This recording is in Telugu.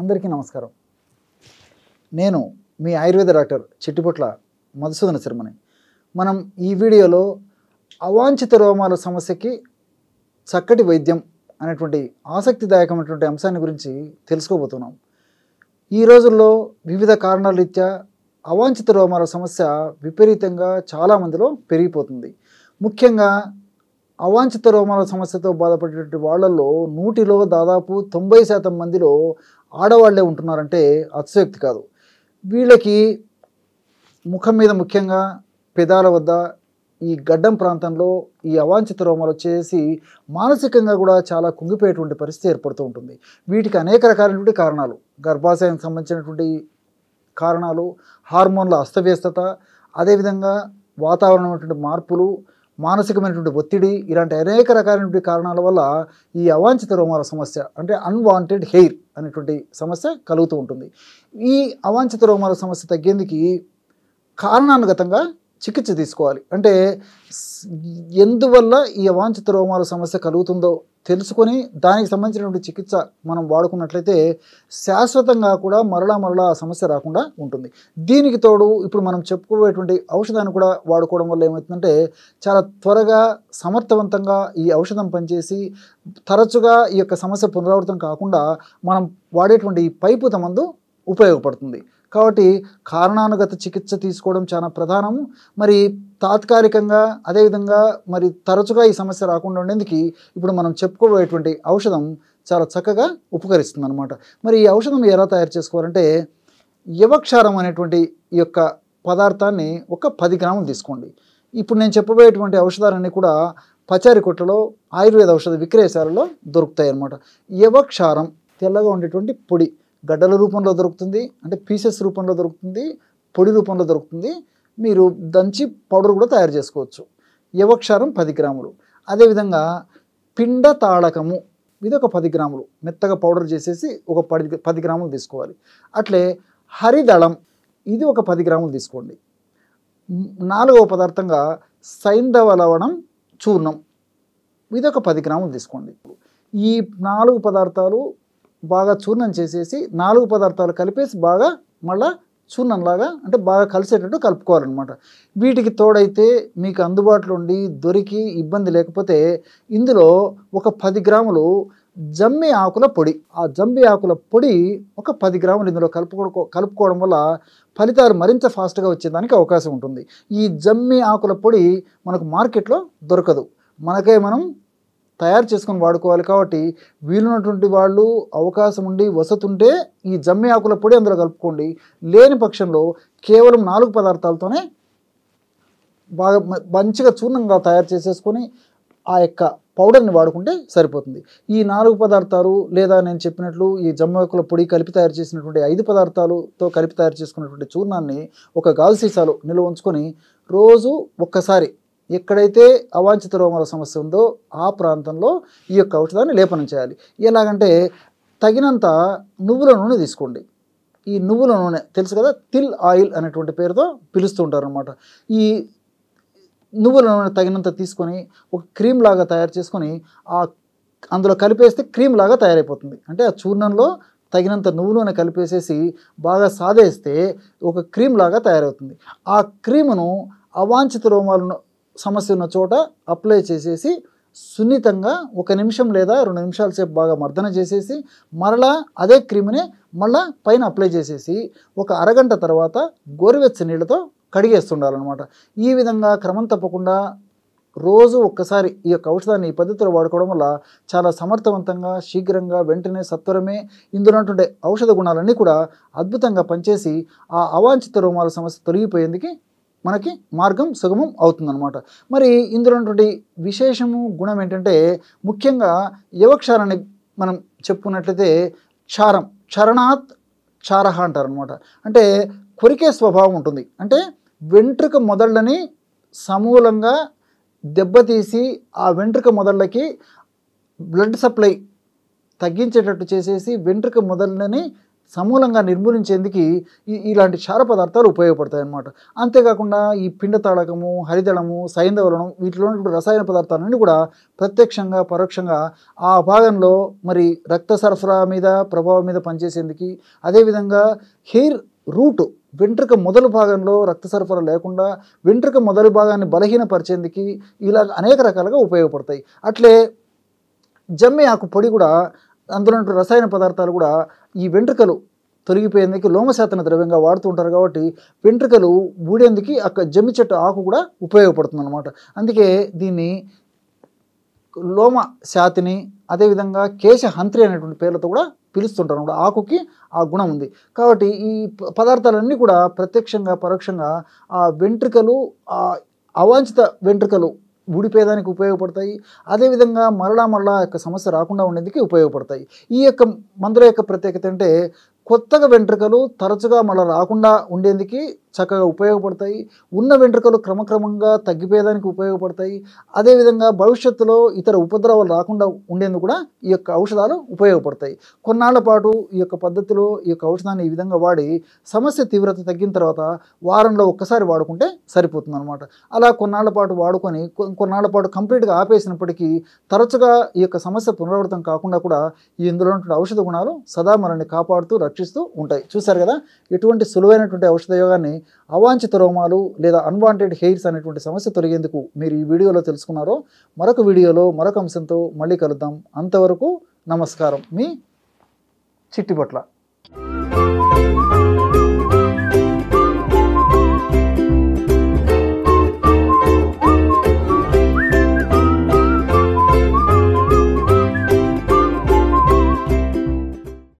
అందరికీ నమస్కారం. నేను మీ ఆయుర్వేద డాక్టర్ చిట్టిపొట్ల మధుసూదన శర్మని. మనం ఈ వీడియోలో అవాంఛిత రోమాల సమస్యకి చక్కటి వైద్యం అనేటువంటి ఆసక్తిదాయకమైనటువంటి అంశాన్ని గురించి తెలుసుకోబోతున్నాం. ఈ రోజుల్లో వివిధ కారణాల రీత్యా అవాంఛిత రోమాల సమస్య విపరీతంగా చాలామందిలో పెరిగిపోతుంది. ముఖ్యంగా అవాంఛిత రోమాల సమస్యతో బాధపడేటువంటి వాళ్ళల్లో 100లో దాదాపు 90% మందిలో ఆడవాళ్లే ఉంటున్నారంటే అతిశయోక్తి కాదు. వీళ్ళకి ముఖం మీద ముఖ్యంగా పెదాల వద్ద ఈ గడ్డం ప్రాంతంలో ఈ అవాంఛిత రోమాలు వచ్చేసి మానసికంగా కూడా చాలా కుంగిపోయేటువంటి పరిస్థితి ఏర్పడుతూ ఉంటుంది. వీటికి అనేక రకాలైనటువంటి కారణాలు, గర్భాశయానికి సంబంధించినటువంటి కారణాలు, హార్మోన్ల అస్తవ్యస్తత, అదేవిధంగా వాతావరణమైనటువంటి మార్పులు, మానసికమైనటువంటి ఒత్తిడి, ఇలాంటి అనేక రకాలైనటువంటి కారణాల వల్ల ఈ అవాంఛిత రోమాల సమస్య అంటే అన్వాంటెడ్ హెయిర్ అనేటువంటి సమస్య కలుగుతూ ఉంటుంది. ఈ అవాంఛిత రోమాల సమస్య తగ్గేందుకు కారణానుగతంగా చికిత్స తీసుకోవాలి. అంటే ఎందువల్ల ఈ అవాంఛిత రోమాల సమస్య కలుగుతుందో తెలుసుకొని దానికి సంబంధించినటువంటి చికిత్స మనం వాడుకున్నట్లయితే శాశ్వతంగా కూడా మరలా ఆ సమస్య రాకుండా ఉంటుంది. దీనికి తోడు ఇప్పుడు మనం చెప్పుకోబోయేటువంటి ఔషధాన్ని కూడా వాడుకోవడం వల్ల ఏమవుతుందంటే చాలా త్వరగా సమర్థవంతంగా ఈ ఔషధం పనిచేసి తరచుగా ఈ యొక్క సమస్య పునరావృతం కాకుండా మనం వాడేటువంటి ఈ పైపుత మందు ఉపయోగపడుతుంది. కాబట్టి కారణానుగత చికిత్స తీసుకోవడం చాలా ప్రధానము. మరి తాత్కాలికంగా అదేవిధంగా మరి తరచుగా ఈ సమస్య రాకుండా ఉండేందుకు ఇప్పుడు మనం చెప్పుకోబోయేటువంటి ఔషధం చాలా చక్కగా ఉపకరిస్తుంది అన్నమాట. మరి ఈ ఔషధం ఎలా తయారు చేసుకోవాలంటే యవక్షారం అనేటువంటి ఈ యొక్క పదార్థాన్ని ఒక 10 గ్రాములు తీసుకోండి. ఇప్పుడు నేను చెప్పబోయేటువంటి ఔషధాలన్నీ కూడా పచారి కొట్లలో ఆయుర్వేద ఔషధ విక్రయశాలలో దొరుకుతాయి అన్నమాట. యవక్షారం తెల్లగా ఉండేటువంటి పొడి గడ్డల రూపంలో దొరుకుతుంది, అంటే పీసెస్ రూపంలో దొరుకుతుంది, పొడి రూపంలో దొరుకుతుంది. మీరు దంచి పౌడర్ కూడా తయారు చేసుకోవచ్చు. యవక్షారం 10 గ్రాములు. అదేవిధంగా పిండ తాళకము ఇది ఒక 10 గ్రాములు మెత్తగా పౌడర్ చేసేసి ఒక 10 గ్రాములు తీసుకోవాలి. అట్లే హరిదళం ఇది ఒక 10 గ్రాములు తీసుకోండి. 4వ పదార్థంగా సైంధవ లవణం చూర్ణం ఇది ఒక 10 గ్రాములు తీసుకోండి. ఈ 4 పదార్థాలు బాగా చూర్ణం చేసేసి 4 పదార్థాలు కలిపేసి బాగా మళ్ళా చూర్ణంలాగా అంటే బాగా కలిసేటట్టు కలుపుకోవాలన్నమాట. వీటికి తోడైతే మీకు అందుబాటులో ఉండి దొరికి ఇబ్బంది లేకపోతే ఇందులో ఒక 10 గ్రాములు జమ్మి ఆకుల పొడి, ఆ జమ్మి ఆకుల పొడి ఒక 10 గ్రాములు ఇందులో కలుపుకోవడం వల్ల ఫలితాలు మరింత ఫాస్ట్గా వచ్చేదానికి అవకాశం ఉంటుంది. ఈ జమ్మి ఆకుల పొడి మనకు మార్కెట్లో దొరకదు, మనకే మనం తయారు చేసుకొని వాడుకోవాలి. కాబట్టి వీలున్నటువంటి వాళ్ళు అవకాశం ఉండి వసతుంటే ఈ జమ్మి ఆకుల పొడి అందులో కలుపుకోండి. లేని పక్షంలో కేవలం 4 పదార్థాలతోనే బాగా మంచిగా చూర్ణంగా తయారు చేసేసుకొని ఆ యొక్క పౌడర్ని వాడుకుంటే సరిపోతుంది. ఈ 4 పదార్థాలు లేదా నేను చెప్పినట్లు ఈ జమ్మి ఆకుల పొడి కలిపి తయారు చేసినటువంటి 5 పదార్థాలతో కలిపి తయారు చేసుకున్నటువంటి చూర్ణాన్ని ఒక గాజు సీసాలో నిల్వ ఉంచుకొని రోజు ఒక్కసారి ఎక్కడైతే అవాంఛిత రోమాల సమస్య ఉందో ఆ ప్రాంతంలో ఈ యొక్క ఔషధాన్ని లేపనం చేయాలి. ఎలాగంటే తగినంత నువ్వుల నూనె తీసుకోండి. ఈ నువ్వుల నూనె తెలుసు కదా, తిల్ ఆయిల్ అనేటువంటి పేరుతో పిలుస్తూ ఉంటారు అనమాట. ఈ నువ్వుల నూనె తగినంత తీసుకొని ఒక క్రీమ్ లాగా తయారు చేసుకొని అందులో కలిపేస్తే క్రీమ్ లాగా తయారైపోతుంది. అంటే ఆ చూర్ణంలో తగినంత నువ్వు నూనె కలిపేసేసి బాగా సాదేస్తే ఒక క్రీమ్ లాగా తయారవుతుంది. ఆ క్రీమును అవాంఛిత రోమాలను సమస్య ఉన్న చోట అప్లై చేసేసి సున్నితంగా 1 నిమిషం లేదా 2 నిమిషాల సేపు బాగా మర్దన చేసేసి మరలా అదే క్రీమ్ని మళ్ళా పైన అప్లై చేసేసి ఒక అరగంట తర్వాత గోరువెచ్చని నీళ్ళతో కడిగేస్తుండాలన్నమాట. ఈ విధంగా క్రమం తప్పకుండా రోజు ఒక్కసారి ఈ యొక్క ఔషధాన్ని ఈ పద్ధతిలో వాడుకోవడం వల్ల చాలా సమర్థవంతంగా శీఘ్రంగా వెంటనే సత్వరమే ఇందులో ఉన్నటువంటి ఔషధ గుణాలన్నీ కూడా అద్భుతంగా పనిచేసి ఆ అవాంఛిత రోమాల సమస్య తొలగిపోయేందుకు మనకి మార్గం సుగమం అవుతుందన్నమాట. మరి ఇందులో ఉన్నటువంటి విశేషము గుణం ఏంటంటే ముఖ్యంగా యవక్షారాన్ని మనం చెప్పుకున్నట్లయితే చరణాత్ చారహ అంటారనమాట. అంటే కొరికే స్వభావం ఉంటుంది. అంటే వెంట్రుక మొదళ్ళని సమూలంగా దెబ్బతీసి ఆ వెంట్రుక మొదళ్ళకి బ్లడ్ సప్లై తగ్గించేటట్టు చేసేసి వెంట్రుక మొదళ్ళని సమూలంగా నిర్మూలించేందుకు ఇలాంటి క్షార పదార్థాలు ఉపయోగపడతాయి అన్నమాట. అంతేకాకుండా ఈ పిండ తాళకము, హరిదళము, సైంధవలనం వీటిలో ఉన్నటువంటి రసాయన పదార్థాలన్నీ కూడా ప్రత్యక్షంగా పరోక్షంగా ఆ భాగంలో మరి రక్త సరఫరా మీద ప్రభావం మీద పనిచేసేందుకు, అదేవిధంగా హెయిర్ రూట్ వెంట్రుక మొదలు భాగంలో రక్త సరఫరా లేకుండా వెంట్రుక మొదలు భాగాన్ని బలహీనపరిచేందుకు ఇలా అనేక రకాలుగా ఉపయోగపడతాయి. అట్లే జమ్మి ఆకు పొడి కూడా అందులో రసాయన పదార్థాలు కూడా ఈ వెంట్రుకలు తొలగిపోయేందుకు లోమశాతన ద్రవ్యంగా వాడుతూ ఉంటారు కాబట్టి వెంట్రుకలు ఊడేందుకు అక్కడ జమ్మి చెట్టు ఆకు కూడా ఉపయోగపడుతుంది అన్నమాట. అందుకే దీన్ని లోమ శాతిని అదేవిధంగా కేశహంత్రి అనేటువంటి పేర్లతో కూడా పిలుస్తుంటారు అన్నమాట. ఆకుకి ఆ గుణం ఉంది కాబట్టి ఈ పదార్థాలన్నీ కూడా ప్రత్యక్షంగా పరోక్షంగా ఆ వెంట్రుకలు అవాంఛిత వెంట్రుకలు ఊడిపోయేదానికి ఉపయోగపడతాయి. అదేవిధంగా మరలా యొక్క సమస్య రాకుండా ఉండేందుకు ఉపయోగపడతాయి. ఈ యొక్క మందుల యొక్క ప్రత్యేకత అంటే కొత్తగా వెంట్రుకలు తరచుగా మళ్ళీ రాకుండా ఉండేందుకు చక్కగా ఉపయోగపడతాయి. ఉన్న వెంట్రుకలు క్రమక్రమంగా తగ్గిపోయేదానికి ఉపయోగపడతాయి. అదేవిధంగా భవిష్యత్తులో ఇతర ఉపద్రవాలు రాకుండా ఉండేందుకు కూడా ఈ యొక్క ఔషధాలు ఉపయోగపడతాయి. కొన్నాళ్ల పాటు ఈ యొక్క పద్ధతిలో ఈ యొక్క ఔషధాన్ని ఈ విధంగా వాడి సమస్య తీవ్రత తగ్గిన తర్వాత వారంలో ఒక్కసారి వాడుకుంటే సరిపోతుంది అనమాట. అలా కొన్నాళ్ల పాటు వాడుకొని కొన్నాళ్ల పాటు కంప్లీట్గా ఆపేసినప్పటికీ తరచుగా ఈ యొక్క సమస్య పునరావృతం కాకుండా కూడా ఇందులో ఉన్నటువంటి ఔషధ గుణాలు సదా మనల్ని కాపాడుతూ రక్షిస్తూ ఉంటాయి. చూసారు కదా, ఎటువంటి సులువైనటువంటి ఔషధ యోగాన్ని అవాంఛిత రోమాలు లేదా అన్వాంటెడ్ హెయిర్స్ అనేటువంటి సమస్య తొలగేందుకు మీరు ఈ వీడియోలో తెలుసుకున్నారో. మరొక వీడియోలో మరొక అంశంతో మళ్ళీ కలుద్దాం. అంతవరకు నమస్కారం. మీ చిట్టిపట్ల.